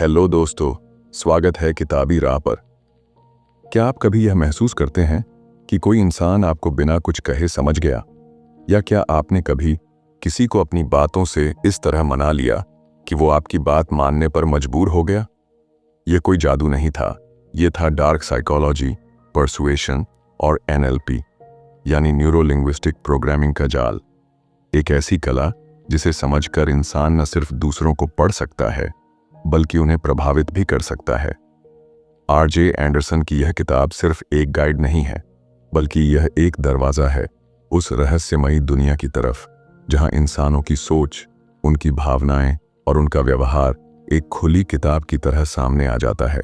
Hello दोस्तों, स्वागत है किताबी राह पर। क्या आप कभी यह महसूस करते हैं कि कोई इंसान आपको बिना कुछ कहे समझ गया? या क्या आपने कभी किसी को अपनी बातों से इस तरह मना लिया कि वो आपकी बात मानने पर मजबूर हो गया? यह कोई जादू नहीं था, यह था डार्क साइकोलॉजी, पर्सुएशन और एनएलपी यानी न्यूरो लिंग्विस्टिक प्रोग्रामिंग का जाल। एक ऐसी कला जिसे समझकर इंसान न सिर्फ दूसरों को पढ़ सकता है बल्कि उन्हें प्रभावित भी कर सकता है। आरजे एंडरसन की यह किताब सिर्फ एक गाइड नहीं है, बल्कि यह एक दरवाजा है उस रहस्यमयी दुनिया की तरफ जहां इंसानों की सोच, उनकी भावनाएं और उनका व्यवहार एक खुली किताब की तरह सामने आ जाता है।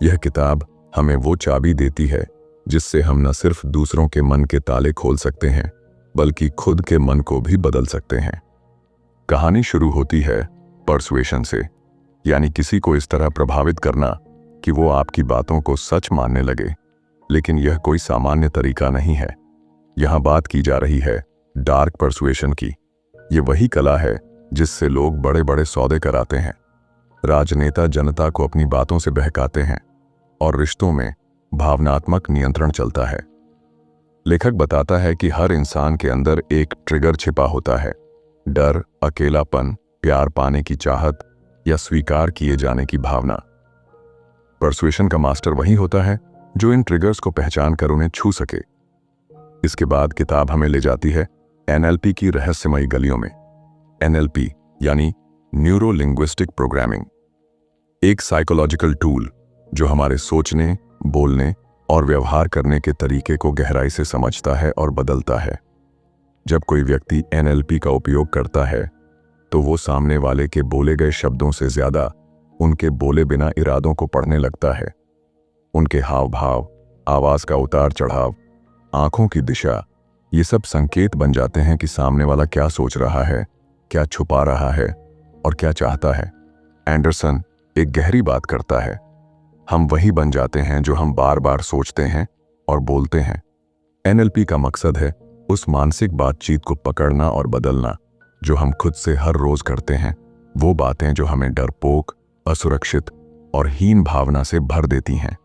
यह किताब हमें वो चाबी देती है जिससे हम न सिर्फ दूसरों के मन के ताले खोल सकते हैं बल्कि खुद के मन को भी बदल सकते हैं। कहानी शुरू होती है पर्सुएशन से, यानी किसी को इस तरह प्रभावित करना कि वो आपकी बातों को सच मानने लगे। लेकिन यह कोई सामान्य तरीका नहीं है। यहां बात की जा रही है डार्क पर्सुएशन की। ये वही कला है जिससे लोग बड़े बड़े सौदे कराते हैं, राजनेता जनता को अपनी बातों से बहकाते हैं और रिश्तों में भावनात्मक नियंत्रण चलता है। लेखक बताता है कि हर इंसान के अंदर एक ट्रिगर छिपा होता है, डर, अकेलापन, प्यार पाने की चाहत या स्वीकार किए जाने की भावना। पर्सुएशन का मास्टर वही होता है जो इन ट्रिगर्स को पहचान कर उन्हें छू सके। इसके बाद किताब हमें ले जाती है एनएलपी की रहस्यमयी गलियों में। एनएलपी यानी न्यूरो लिंग्विस्टिक प्रोग्रामिंग, एक साइकोलॉजिकल टूल जो हमारे सोचने, बोलने और व्यवहार करने के तरीके को गहराई से समझता है और बदलता है। जब कोई व्यक्ति एनएलपी का उपयोग करता है तो वो सामने वाले के बोले गए शब्दों से ज्यादा उनके बोले बिना इरादों को पढ़ने लगता है। उनके हाव भाव, आवाज का उतार चढ़ाव, आंखों की दिशा, ये सब संकेत बन जाते हैं कि सामने वाला क्या सोच रहा है, क्या छुपा रहा है और क्या चाहता है। एंडरसन एक गहरी बात करता है, हम वही बन जाते हैं जो हम बार बार सोचते हैं और बोलते हैं। एनएलपी का मकसद है उस मानसिक बातचीत को पकड़ना और बदलना जो हम खुद से हर रोज करते हैं, वो बातें जो हमें डरपोक, असुरक्षित और हीन भावना से भर देती हैं।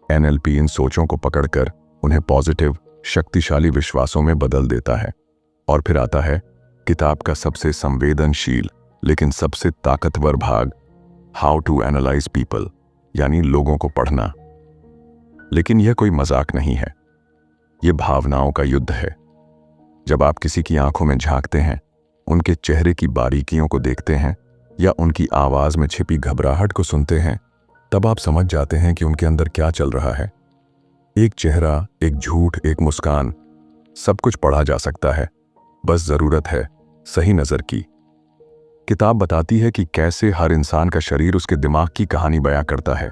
एनएलपी इन सोचों को पकड़कर उन्हें पॉजिटिव, शक्तिशाली विश्वासों में बदल देता है। और फिर आता है किताब का सबसे संवेदनशील लेकिन सबसे ताकतवर भाग, हाउ टू एनालाइज पीपल, यानी लोगों को पढ़ना। लेकिन यह कोई मजाक नहीं है, यह भावनाओं का युद्ध है। जब आप किसी की आंखों में झांकते हैं, उनके चेहरे की बारीकियों को देखते हैं या उनकी आवाज में छिपी घबराहट को सुनते हैं, तब आप समझ जाते हैं कि उनके अंदर क्या चल रहा है। एक चेहरा, एक झूठ, एक मुस्कान, सब कुछ पढ़ा जा सकता है, बस जरूरत है सही नजर की। किताब बताती है कि कैसे हर इंसान का शरीर उसके दिमाग की कहानी बयां करता है।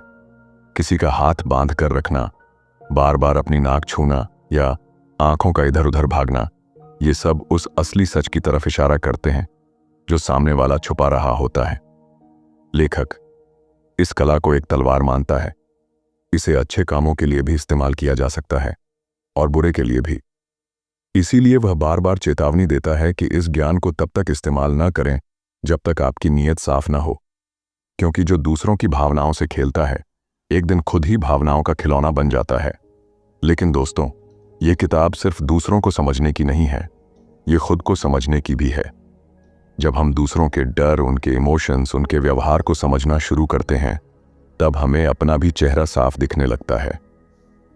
किसी का हाथ बांध कर रखना, बार बार अपनी नाक छूना या आंखों का इधर उधर भागना, ये सब उस असली सच की तरफ इशारा करते हैं जो सामने वाला छुपा रहा होता है। लेखक इस कला को एक तलवार मानता है। इसे अच्छे कामों के लिए भी इस्तेमाल किया जा सकता है और बुरे के लिए भी। इसीलिए वह बार बार चेतावनी देता है कि इस ज्ञान को तब तक इस्तेमाल न करें जब तक आपकी नीयत साफ ना हो, क्योंकि जो दूसरों की भावनाओं से खेलता है एक दिन खुद ही भावनाओं का खिलौना बन जाता है। लेकिन दोस्तों, ये किताब सिर्फ दूसरों को समझने की नहीं है, ये खुद को समझने की भी है। जब हम दूसरों के डर, उनके इमोशंस, उनके व्यवहार को समझना शुरू करते हैं, तब हमें अपना भी चेहरा साफ दिखने लगता है।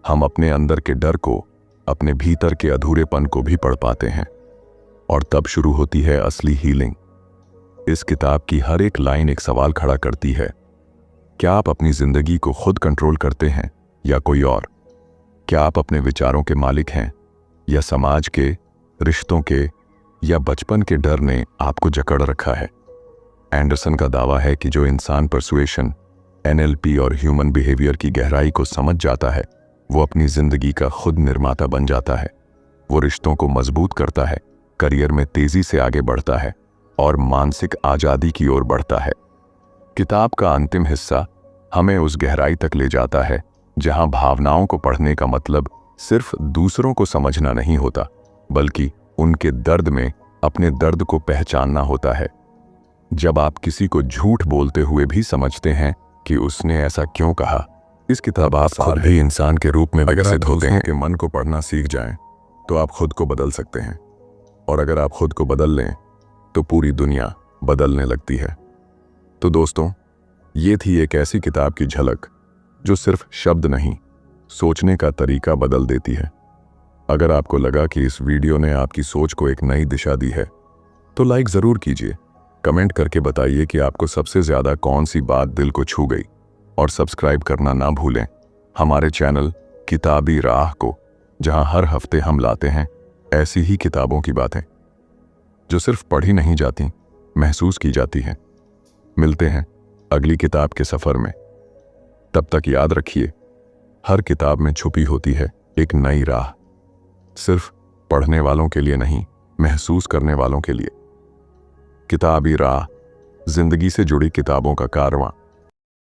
हम अपने अंदर के डर को, अपने भीतर के अधूरेपन को भी पढ़ पाते हैं और तब शुरू होती है असली हीलिंग। इस किताब की हर एक लाइन एक सवाल खड़ा करती है, क्या आप अपनी जिंदगी को खुद कंट्रोल करते हैं या कोई और? क्या आप अपने विचारों के मालिक हैं या समाज के, रिश्तों के या बचपन के डर ने आपको जकड़ रखा है? एंडरसन का दावा है कि जो इंसान पर्सुएशन, एनएलपी और ह्यूमन बिहेवियर की गहराई को समझ जाता है, वो अपनी जिंदगी का खुद निर्माता बन जाता है। वो रिश्तों को मजबूत करता है, करियर में तेजी से आगे बढ़ता है और मानसिक आजादी की ओर बढ़ता है। किताब का अंतिम हिस्सा हमें उस गहराई तक ले जाता है जहां भावनाओं को पढ़ने का मतलब सिर्फ दूसरों को समझना नहीं होता, बल्कि उनके दर्द में अपने दर्द को पहचानना होता है। जब आप किसी को झूठ बोलते हुए भी समझते हैं कि उसने ऐसा क्यों कहा। इस किताब आप खुद भी इंसान के रूप में विकसित होते हैं कि मन को पढ़ना सीख जाएं तो आप खुद को बदल सकते हैं, और अगर आप खुद को बदल लें तो पूरी दुनिया बदलने लगती है। तो दोस्तों, ये थी एक ऐसी किताब की झलक जो सिर्फ शब्द नहीं, सोचने का तरीका बदल देती है। अगर आपको लगा कि इस वीडियो ने आपकी सोच को एक नई दिशा दी है तो लाइक ज़रूर कीजिए, कमेंट करके बताइए कि आपको सबसे ज़्यादा कौन सी बात दिल को छू गई, और सब्सक्राइब करना ना भूलें हमारे चैनल किताबी राह को, जहां हर हफ्ते हम लाते हैं ऐसी ही किताबों की बातें जो सिर्फ पढ़ी नहीं जाती, महसूस की जाती हैं। मिलते हैं अगली किताब के सफ़र में। तब तक याद रखिए, हर किताब में छुपी होती है एक नई राह, सिर्फ पढ़ने वालों के लिए नहीं, महसूस करने वालों के लिए। किताबी राह, जिंदगी से जुड़ी किताबों का कारवां।